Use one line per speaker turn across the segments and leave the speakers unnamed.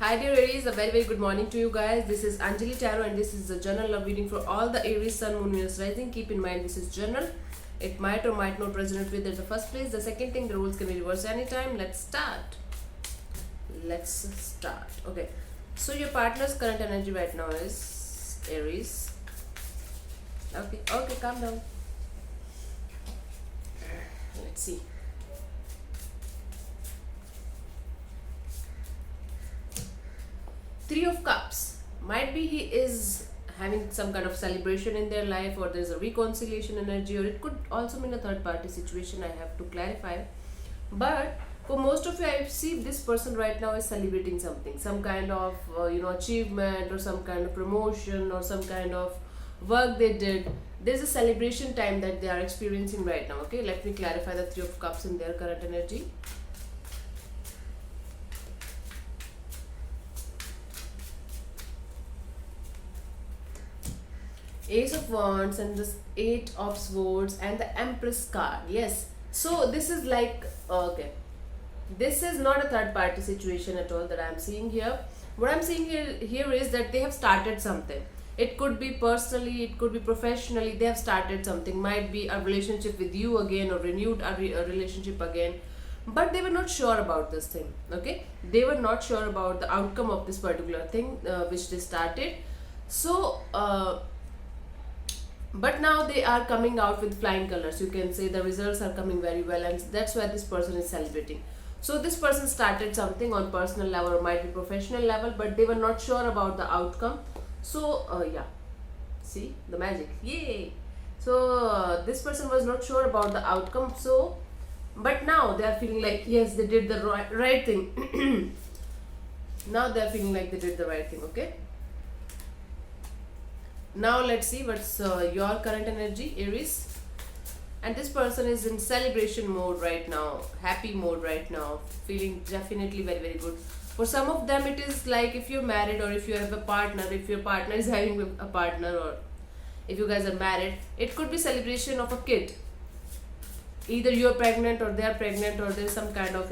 Hi dear Aries, a very good morning to you guys. This is Anjali Tarot and this is the general love reading for all the Aries Sun, Moon, Venus, Rising. Keep in mind this is general. It might or might not resonate with in the first place. The second thing, the rules can be reversed anytime. Let's start. Okay. So your partner's current energy right now is Aries. Okay, calm down. Let's see. Three of Cups. Might be he is having some kind of celebration in their life, or there's a reconciliation energy, or it could also mean a third party situation. I have to clarify. But for most of you, I see this person right now is celebrating something, some kind of achievement, or some kind of promotion, or some kind of work they did. There's a celebration time that they are experiencing right now. Okay, let me clarify the Three of Cups in their current energy. Ace of Wands and this Eight of Swords and the Empress card. Yes. So this is like okay. This is not a third party situation at all that I'm seeing here. What I'm seeing here is that they have started something. It could be personally, it could be professionally. They have started something. Might be a relationship with you again, or renewed a relationship again. But they were not sure about this thing. Okay, they were not sure about the outcome of this particular thing which they started. So. But now they are coming out with flying colors. You can say the results are coming very well, and that's why this person is celebrating. So this person started something on personal level or might be professional level, but they were not sure about the outcome. So yeah, see the magic, yay. So this person was not sure about the outcome. So but now they are feeling like yes, they did the right thing. Now they are feeling like they did the right thing. Okay, now let's see what's your current energy, Aries. And this person is in celebration mode right now, happy mode right now, feeling definitely very good. For some of them, it is like if you're married, or if you have a partner, if your partner is having a partner, or if you guys are married, it could be celebration of a kid. Either you're pregnant, or they're pregnant, or there's some kind of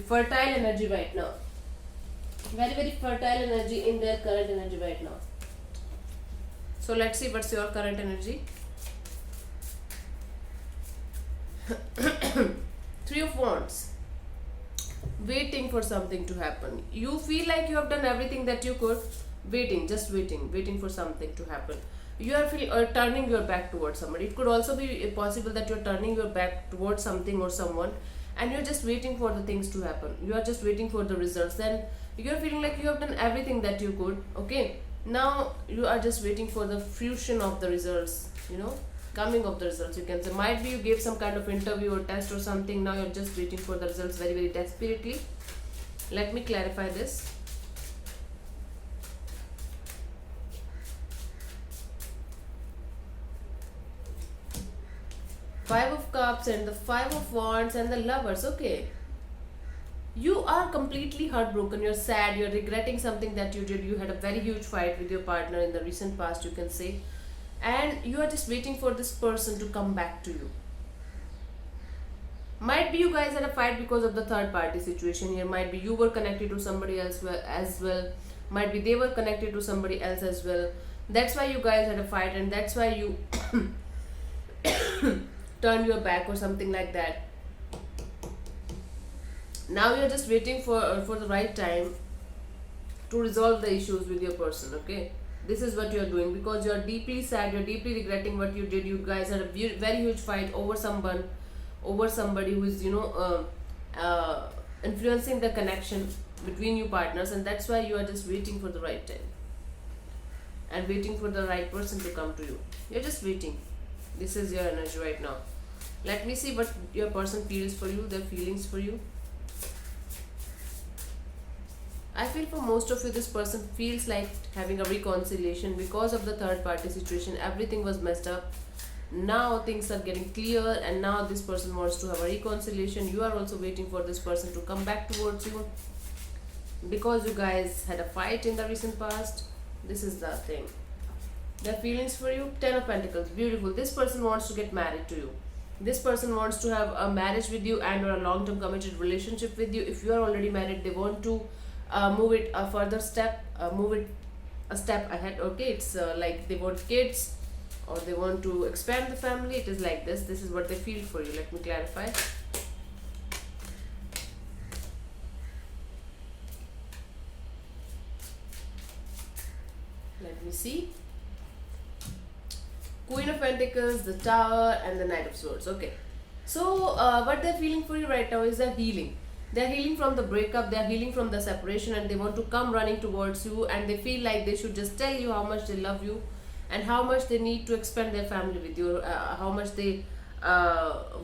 fertile energy right now. Very fertile energy in their current energy right now. So let's see what's your current energy. Three of Wands. Waiting for something to happen. You feel like you have done everything that you could. Just waiting for something to happen. You are turning your back towards somebody. It could also be possible that you're turning your back towards something or someone, and you're just waiting for the things to happen. You are just waiting for the results. Then you're feeling like you have done everything that you could. Okay, now you are just waiting for the fruition of the results, coming of the results, you can say. Might be you gave some kind of interview or test or something. Now you're just waiting for the results very desperately. Let me clarify this. Five of Cups and the Five of Wands and the Lovers. Okay, you are completely heartbroken, you're sad, you're regretting something that you did. You had a very huge fight with your partner in the recent past, you can say, and you are just waiting for this person to come back to you. Might be you guys had a fight because of the third party situation here. Might be you were connected to somebody else as well. Might be they were connected to somebody else as well. That's why you guys had a fight, and that's why you turned your back or something like that. Now you're just waiting for the right time to resolve the issues with your person. Okay, this is what you're doing because you're deeply sad, you're deeply regretting what you did. You guys had a very huge fight over somebody who is influencing the connection between you partners, and that's why you are just waiting for the right time and waiting for the right person to come to you. You're just waiting. This is your energy right now. Let me see what your person feels for you, their feelings for you. I feel for most of you, this person feels like having a reconciliation because of the third party situation. Everything was messed up. Now things are getting clear, and now this person wants to have a reconciliation. You are also waiting for this person to come back towards you because you guys had a fight in the recent past. This is the thing. Their feelings for you, Ten of Pentacles, beautiful. This person wants to get married to you. This person wants to have a marriage with you and or a long-term committed relationship with you. If you are already married, they want to move it a further step, move it a step ahead. Okay, it's like they want kids or they want to expand the family. It is like this is what they feel for you. Let me clarify. Let me see. Queen of Pentacles, the Tower, and the Knight of Swords. Okay. So, what they're feeling for you right now is they're healing. They're healing from the breakup, they're healing from the separation, and they want to come running towards you, and they feel like they should just tell you how much they love you and how much they need to expand their family with you, how much they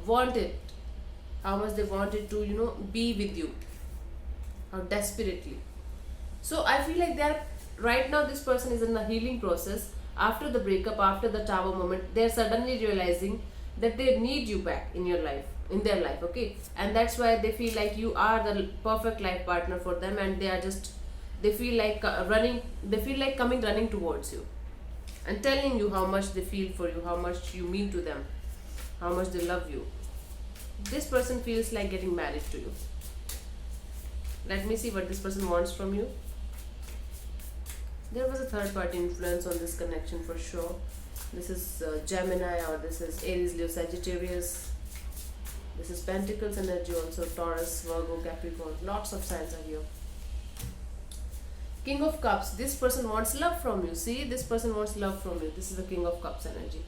want it, how much they wanted to, be with you, how desperately. So I feel like they're right now, this person is in a healing process. After the breakup, after the tower moment, they're suddenly realizing that they need you back in your life, in their life. Okay, and that's why they feel like you are the perfect life partner for them, and they are just, they feel like running, they feel like coming running towards you and telling you how much they feel for you, how much you mean to them, how much they love you. This person feels like getting married to you. Let me see what this person wants from you. There was a third party influence on this connection for sure. This is Gemini, or this is Aries, Leo, Sagittarius. This is Pentacles energy also, Taurus, Virgo, Capricorn. Lots of signs are here. King of Cups. This person wants love from you. See, this person wants love from you. This is the King of Cups energy.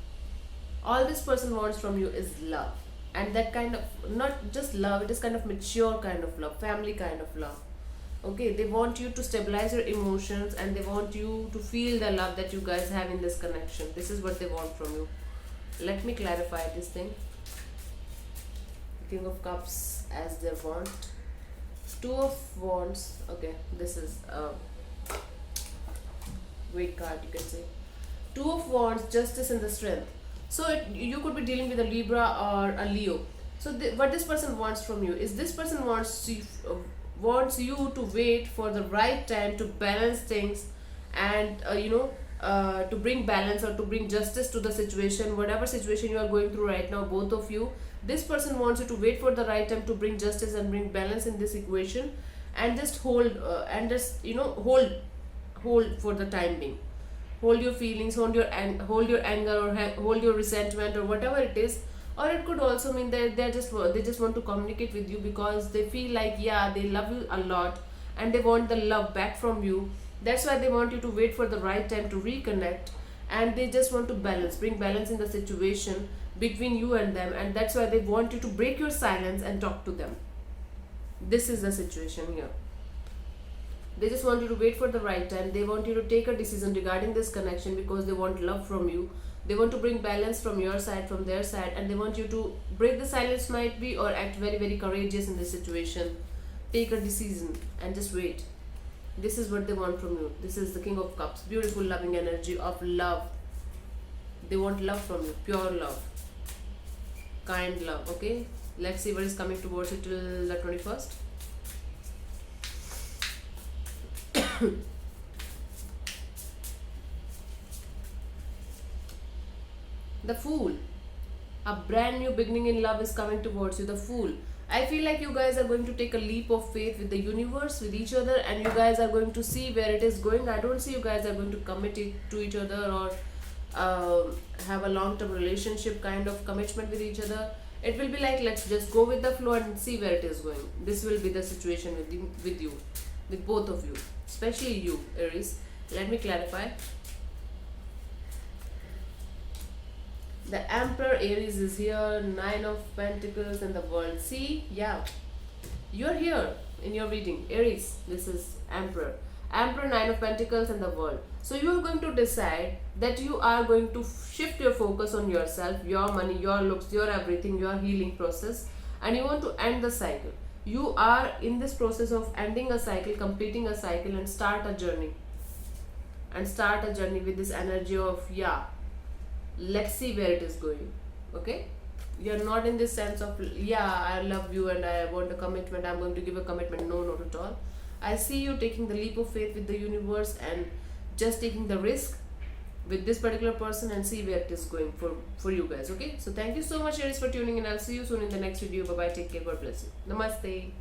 All this person wants from you is love. And that kind of, not just love, it is kind of mature kind of love, family kind of love. Okay, they want you to stabilize your emotions, and they want you to feel the love that you guys have in this connection. This is what they want from you. Let me clarify this thing. King of Cups as their want. Two of Wands. Okay, this is a great card, you can say. Two of Wands, Justice, and the Strength. So you could be dealing with a Libra or a Leo. So what this person wants from you is, this person wants you to wait for the right time to balance things, and to bring balance or to bring justice to the situation, whatever situation you are going through right now, both of you. This person wants you to wait for the right time to bring justice and bring balance in this equation, and just hold hold for the time being. Hold your feelings, hold your anger, or hold your resentment, or whatever it is. Or it could also mean that they just want to communicate with you because they feel like, yeah, they love you a lot and they want the love back from you. That's why they want you to wait for the right time to reconnect, and they just want to bring balance in the situation between you and them, and that's why they want you to break your silence and talk to them. This is the situation here. They just want you to wait for the right time. They want you to take a decision regarding this connection because they want love from you. They want to bring balance from your side, from their side, and they want you to break the silence, might be, or act very, very courageous in this situation. Take a decision and just wait. This is what they want from you. This is the King of Cups. Beautiful, loving energy of love. They want love from you. Pure love. Kind love. Okay? Let's see what is coming towards you till the 21st. The Fool. A brand new beginning in love is coming towards you. The Fool. I feel like you guys are going to take a leap of faith with the universe, with each other, and you guys are going to see where it is going. I don't see you guys are going to commit to each other, or have a long-term relationship kind of commitment with each other. It will be like, let's just go with the flow and see where it is going. This will be the situation with you, with both of you, especially you, Aries. Let me clarify. The Emperor, Aries is here, 9 of Pentacles, and the World. See, yeah, you're here in your reading, Aries. This is Emperor. Emperor, 9 of Pentacles, and the World. So you are going to decide that you are going to shift your focus on yourself, your money, your looks, your everything, your healing process, and you want to end the cycle. You are in this process of ending a cycle, completing a cycle, and start a journey. And start a journey with this energy of, yeah, let's see where it is going. Okay, you're not in this sense of, yeah, I love you and I want a commitment, I'm going to give a commitment. No, not at all. I see you taking the leap of faith with the universe and just taking the risk with this particular person, and see where it is going for you guys. Okay, so thank you so much, Aries, for tuning in. I'll see you soon in the next video. Bye bye, take care, God bless you. Namaste.